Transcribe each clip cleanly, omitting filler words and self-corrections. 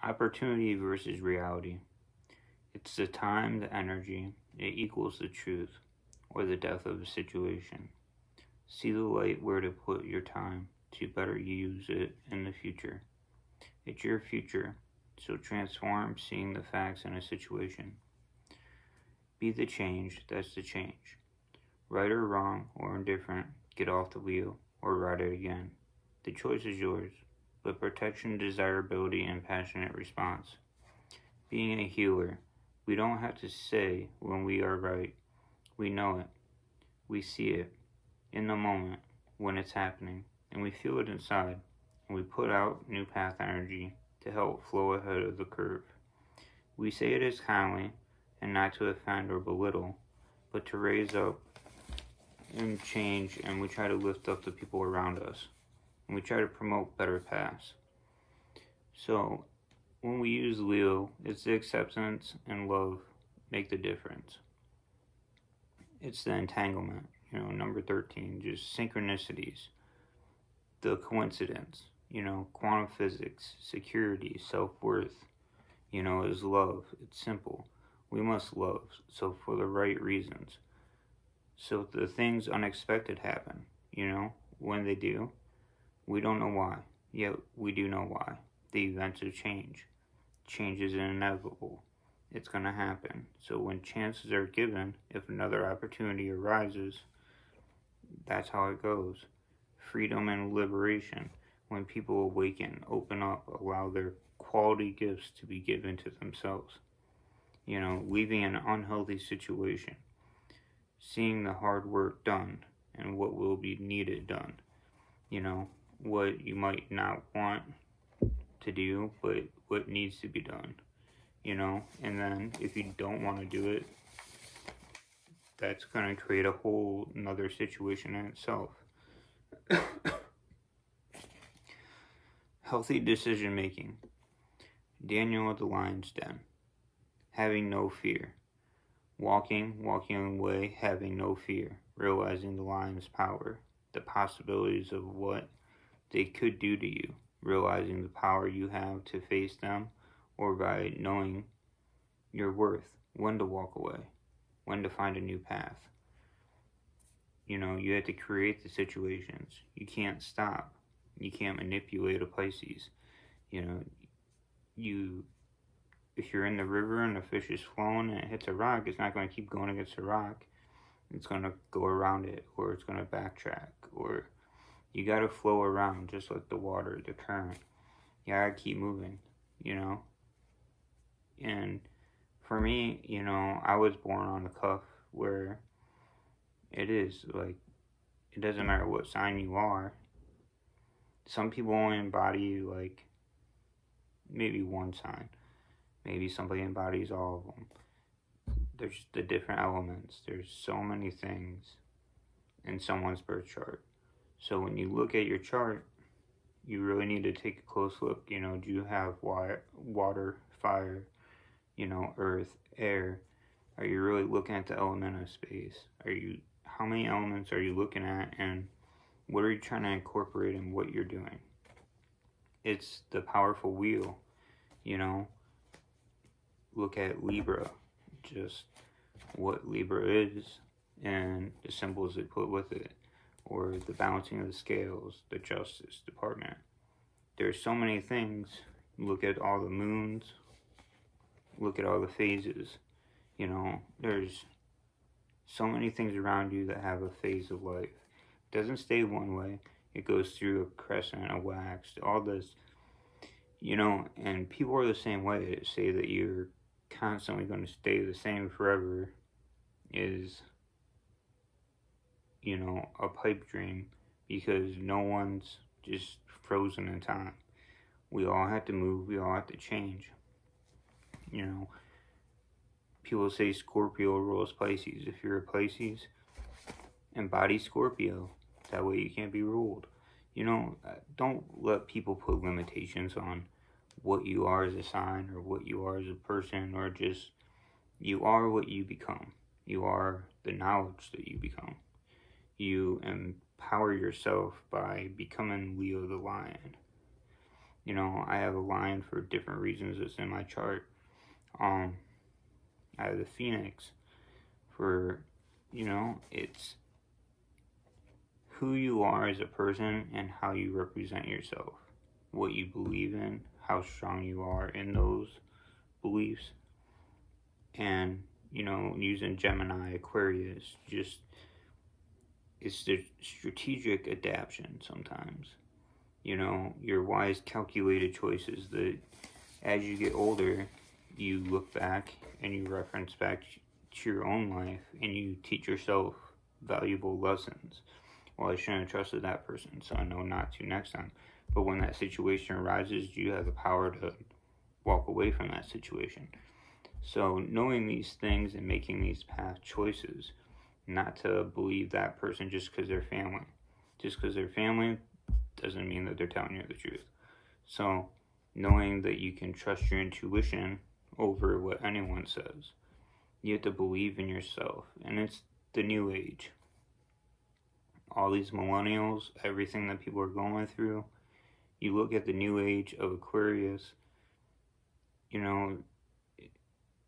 Opportunity versus reality. It's the time, the energy, it equals the truth, or the depth of a situation. See the light where to put your time to better use it in the future. It's your future, so transform seeing the facts in a situation. Be the change that's the change. Right or wrong or indifferent, get off the wheel or ride it again. The choice is yours, but protection, desirability, and passionate response. Being a healer, we don't have to say when we are right. We know it. We see it in the moment when it's happening, and we feel it inside, and we put out new path energy to help flow ahead of the curve. We say it as kindly and not to offend or belittle, but to raise up and change, and we try to lift up the people around us, and we try to promote better paths. So, when we use Leo, it's the acceptance and love make the difference. It's the entanglement, number 13, just synchronicities, the coincidence, quantum physics, security, self-worth, is love. It's simple. We must love, so for the right reasons. So the things unexpected happen, when they do, we don't know why, yet we do know why. The events of change. Change is inevitable. It's going to happen. So when chances are given, if another opportunity arises, that's how it goes. Freedom and liberation. When people awaken, open up, allow their quality gifts to be given to themselves. Leaving an unhealthy situation. Seeing the hard work done and what will be needed done. What you might not want to do, but what needs to be done. And then if you don't want to do it, that's going to create a whole another situation in itself. Healthy decision making. Daniel at the lion's den. Having no fear. Walking away, having no fear. Realizing the lion's power. The possibilities of what they could do to you. Realizing the power you have to face them, or by knowing your worth, when to walk away, when to find a new path. You have to create the situations. You can't stop. You can't manipulate a Pisces. If you're in the river and the fish is flowing and it hits a rock, it's not going to keep going against the rock. It's going to go around it, or it's going to backtrack, or you got to flow around just like the water, the current. You got to keep moving, And for me, I was born on the cuff where it is like, it doesn't matter what sign you are. Some people only embody like maybe one sign. Maybe somebody embodies all of them. There's the different elements. There's so many things in someone's birth chart. So when you look at your chart, you really need to take a close look. Do you have water, fire, earth, air? Are you really looking at the element of space? How many elements are you looking at, and what are you trying to incorporate in what you're doing? It's the powerful wheel, Look at Libra, just what Libra is, and the symbols they put with it, or the balancing of the scales, the Justice Department. There's so many things. Look at all the moons, look at all the phases. There's so many things around you that have a phase of life. It doesn't stay one way. It goes through a crescent, a wax, all this, and people are the same way. To say that you're constantly going to stay the same forever is, a pipe dream, because no one's just frozen in time. We all have to move. We all have to change. People say Scorpio rules Pisces. If you're a Pisces, embody Scorpio. That way you can't be ruled. Don't let people put limitations on what you are as a sign, or what you are as a person, or just, you are what you become. You are the knowledge that you become. You empower yourself by becoming Leo the Lion. You know, I have a line for different reasons that's in my chart. I have the Phoenix for, you know, it's who you are as a person and how you represent yourself, what you believe in, how strong you are in those beliefs. And, you know, using Gemini, Aquarius, just it's the strategic adaptation sometimes. You know, your wise, calculated choices that as you get older, you look back and you reference back to your own life and you teach yourself valuable lessons. Well, I shouldn't have trusted that person, so I know not to next time. But when that situation arises, you have the power to walk away from that situation. So knowing these things and making these past choices, not to believe that person just because they're family. Just because they're family doesn't mean that they're telling you the truth. So knowing that you can trust your intuition over what anyone says. You have to believe in yourself. And it's the new age. All these millennials, everything that people are going through, you look at the new age of Aquarius, you know,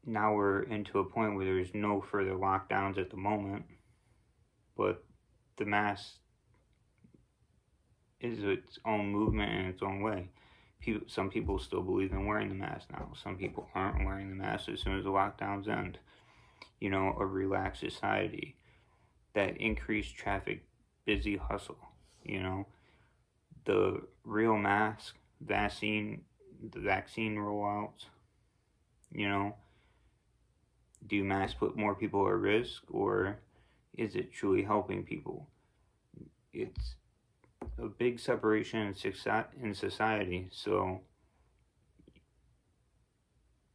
now we're into a point where there's no further lockdowns at the moment, but the mask is its own movement in its own way. Some people still believe in wearing the mask now. Some people aren't wearing the mask as soon as the lockdowns end. You know, a relaxed society, that increased traffic, busy hustle, you know, the real mask, the vaccine rollouts, you know, do masks put more people at risk, or is it truly helping people? It's a big separation in society, so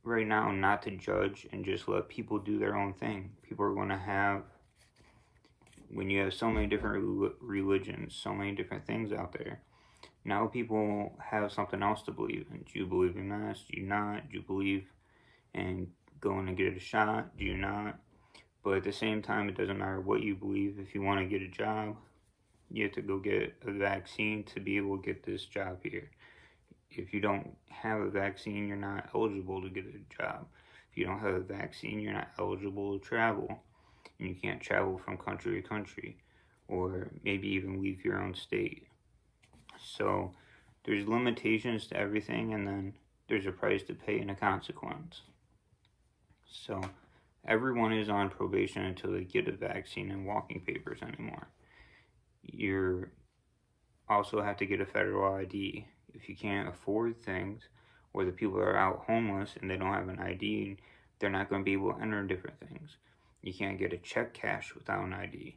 right now, not to judge and just let people do their own thing. People are going to have, when you have so many different religions, so many different things out there, now people have something else to believe in. Do you believe in masks? Do you not? Do you believe in going to get a shot? Do you not? But at the same time, it doesn't matter what you believe. If you want to get a job, you have to go get a vaccine to be able to get this job here. If you don't have a vaccine, you're not eligible to get a job. If you don't have a vaccine, you're not eligible to travel. And you can't travel from country to country, or maybe even leave your own state. So there's limitations to everything, and then there's a price to pay and a consequence. So everyone is on probation until they get a vaccine and walking papers anymore. You also have to get a federal ID. If you can't afford things, or the people are out homeless and they don't have an ID, they're not going to be able to enter different things. You can't get a check cash without an ID.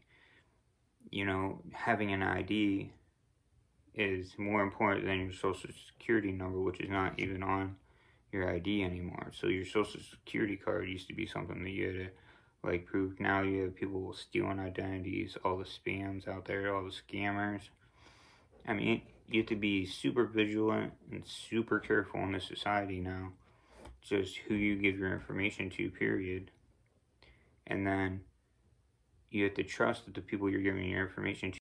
You know, having an ID is more important than your social security number, which is not even on your ID anymore. So your social security card used to be something that you had to like prove. Now you have people stealing identities, all the spams out there, all the scammers. I mean, you have to be super vigilant and super careful in this society now. Just who you give your information to, period. And then you have to trust that the people you're giving your information to